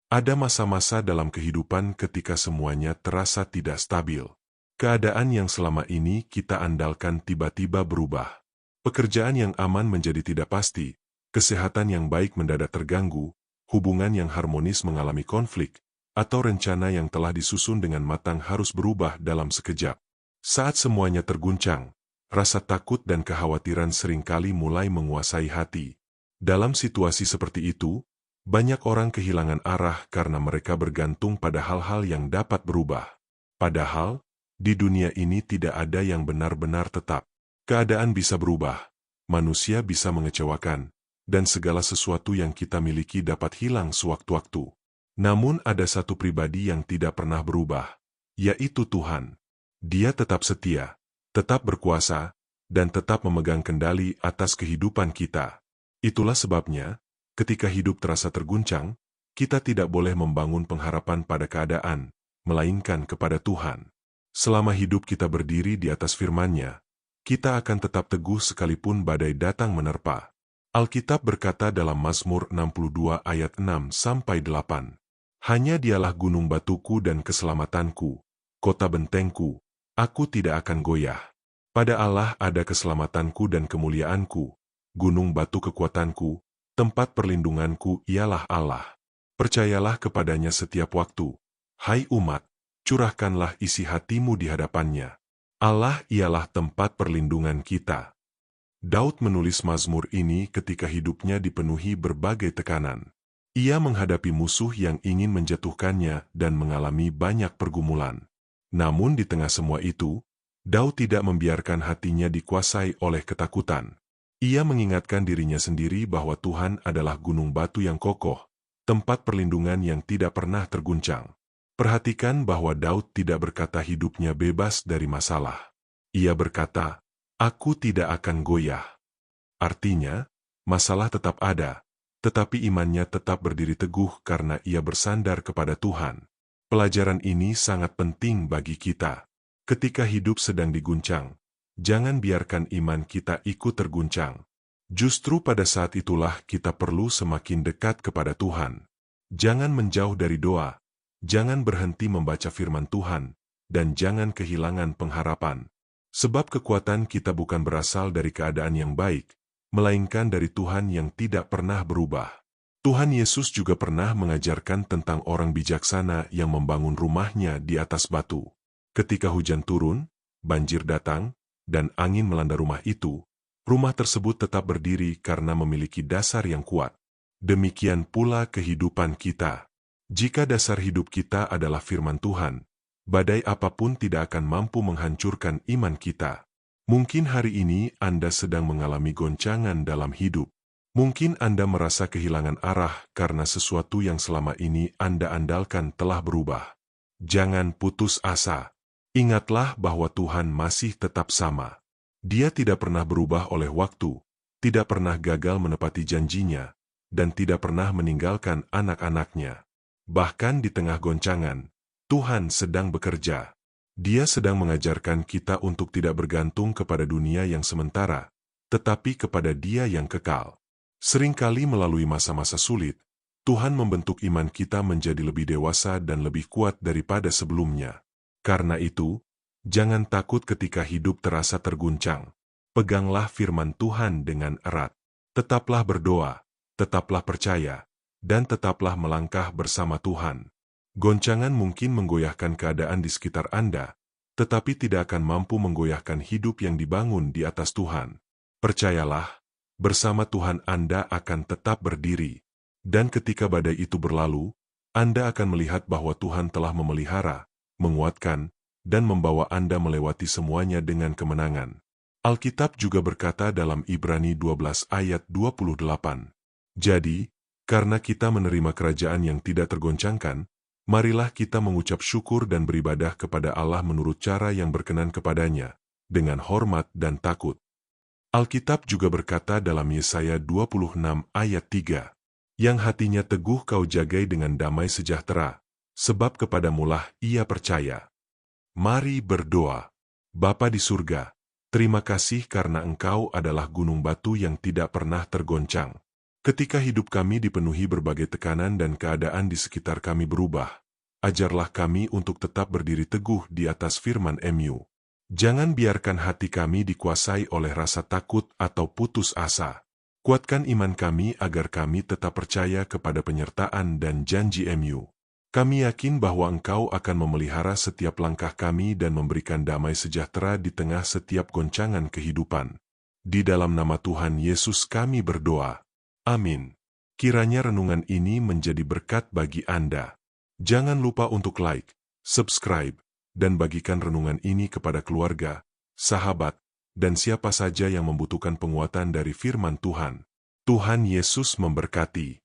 Ada masa-masa dalam kehidupan ketika semuanya terasa tidak stabil. Keadaan yang selama ini kita andalkan tiba-tiba berubah. Pekerjaan yang aman menjadi tidak pasti, kesehatan yang baik mendadak terganggu, hubungan yang harmonis mengalami konflik, atau rencana yang telah disusun dengan matang harus berubah dalam sekejap. Saat semuanya terguncang, rasa takut dan kekhawatiran seringkali mulai menguasai hati. Dalam situasi seperti itu, banyak orang kehilangan arah karena mereka bergantung pada hal-hal yang dapat berubah. Padahal, di dunia ini tidak ada yang benar-benar tetap. Keadaan bisa berubah, manusia bisa mengecewakan, dan segala sesuatu yang kita miliki dapat hilang sewaktu-waktu. Namun ada satu pribadi yang tidak pernah berubah, yaitu Tuhan. Dia tetap setia, tetap berkuasa, dan tetap memegang kendali atas kehidupan kita. Itulah sebabnya, ketika hidup terasa terguncang, kita tidak boleh membangun pengharapan pada keadaan, melainkan kepada Tuhan. Selama hidup kita berdiri di atas firman-Nya, kita akan tetap teguh sekalipun badai datang menerpa. Alkitab berkata dalam Mazmur 62 ayat 6-8, "Hanya Dialah gunung batuku dan keselamatanku, kota bentengku, aku tidak akan goyah. Pada Allah ada keselamatanku dan kemuliaanku, gunung batu kekuatanku, tempat perlindunganku ialah Allah. Percayalah kepadanya setiap waktu. Hai umat, curahkanlah isi hatimu di hadapan-Nya. Allah ialah tempat perlindungan kita." Daud menulis Mazmur ini ketika hidupnya dipenuhi berbagai tekanan. Ia menghadapi musuh yang ingin menjatuhkannya dan mengalami banyak pergumulan. Namun di tengah semua itu, Daud tidak membiarkan hatinya dikuasai oleh ketakutan. Ia mengingatkan dirinya sendiri bahwa Tuhan adalah gunung batu yang kokoh, tempat perlindungan yang tidak pernah terguncang. Perhatikan bahwa Daud tidak berkata hidupnya bebas dari masalah. Ia berkata, "Aku tidak akan goyah." Artinya, masalah tetap ada, tetapi imannya tetap berdiri teguh karena ia bersandar kepada Tuhan. Pelajaran ini sangat penting bagi kita. Ketika hidup sedang diguncang, jangan biarkan iman kita ikut terguncang. Justru pada saat itulah kita perlu semakin dekat kepada Tuhan. Jangan menjauh dari doa. Jangan berhenti membaca firman Tuhan, dan jangan kehilangan pengharapan. Sebab kekuatan kita bukan berasal dari keadaan yang baik, melainkan dari Tuhan yang tidak pernah berubah. Tuhan Yesus juga pernah mengajarkan tentang orang bijaksana yang membangun rumahnya di atas batu. Ketika hujan turun, banjir datang, dan angin melanda rumah itu, rumah tersebut tetap berdiri karena memiliki dasar yang kuat. Demikian pula kehidupan kita. Jika dasar hidup kita adalah firman Tuhan, badai apapun tidak akan mampu menghancurkan iman kita. Mungkin hari ini Anda sedang mengalami goncangan dalam hidup. Mungkin Anda merasa kehilangan arah karena sesuatu yang selama ini Anda andalkan telah berubah. Jangan putus asa. Ingatlah bahwa Tuhan masih tetap sama. Dia tidak pernah berubah oleh waktu, tidak pernah gagal menepati janjinya, dan tidak pernah meninggalkan anak-anaknya. Bahkan di tengah goncangan, Tuhan sedang bekerja. Dia sedang mengajarkan kita untuk tidak bergantung kepada dunia yang sementara, tetapi kepada Dia yang kekal. Seringkali melalui masa-masa sulit, Tuhan membentuk iman kita menjadi lebih dewasa dan lebih kuat daripada sebelumnya. Karena itu, jangan takut ketika hidup terasa terguncang. Peganglah firman Tuhan dengan erat. Tetaplah berdoa, tetaplah percaya, dan tetaplah melangkah bersama Tuhan. Goncangan mungkin menggoyahkan keadaan di sekitar Anda, tetapi tidak akan mampu menggoyahkan hidup yang dibangun di atas Tuhan. Percayalah, bersama Tuhan Anda akan tetap berdiri. Dan ketika badai itu berlalu, Anda akan melihat bahwa Tuhan telah memelihara, menguatkan, dan membawa Anda melewati semuanya dengan kemenangan. Alkitab juga berkata dalam Ibrani 12 ayat 28, "Jadi, karena kita menerima kerajaan yang tidak tergoncangkan, marilah kita mengucap syukur dan beribadah kepada Allah menurut cara yang berkenan kepadanya, dengan hormat dan takut." Alkitab juga berkata dalam Yesaya 26 ayat 3, "Yang hatinya teguh kau jagai dengan damai sejahtera, sebab kepadamulah ia percaya." Mari berdoa. Bapa di surga, terima kasih karena Engkau adalah gunung batu yang tidak pernah tergoncang. Ketika hidup kami dipenuhi berbagai tekanan dan keadaan di sekitar kami berubah, ajarlah kami untuk tetap berdiri teguh di atas firman-Mu. Jangan biarkan hati kami dikuasai oleh rasa takut atau putus asa. Kuatkan iman kami agar kami tetap percaya kepada penyertaan dan janji-Mu. Kami yakin bahwa Engkau akan memelihara setiap langkah kami dan memberikan damai sejahtera di tengah setiap goncangan kehidupan. Di dalam nama Tuhan Yesus kami berdoa. Amin. Kiranya renungan ini menjadi berkat bagi Anda. Jangan lupa untuk like, subscribe, dan bagikan renungan ini kepada keluarga, sahabat, dan siapa saja yang membutuhkan penguatan dari firman Tuhan. Tuhan Yesus memberkati.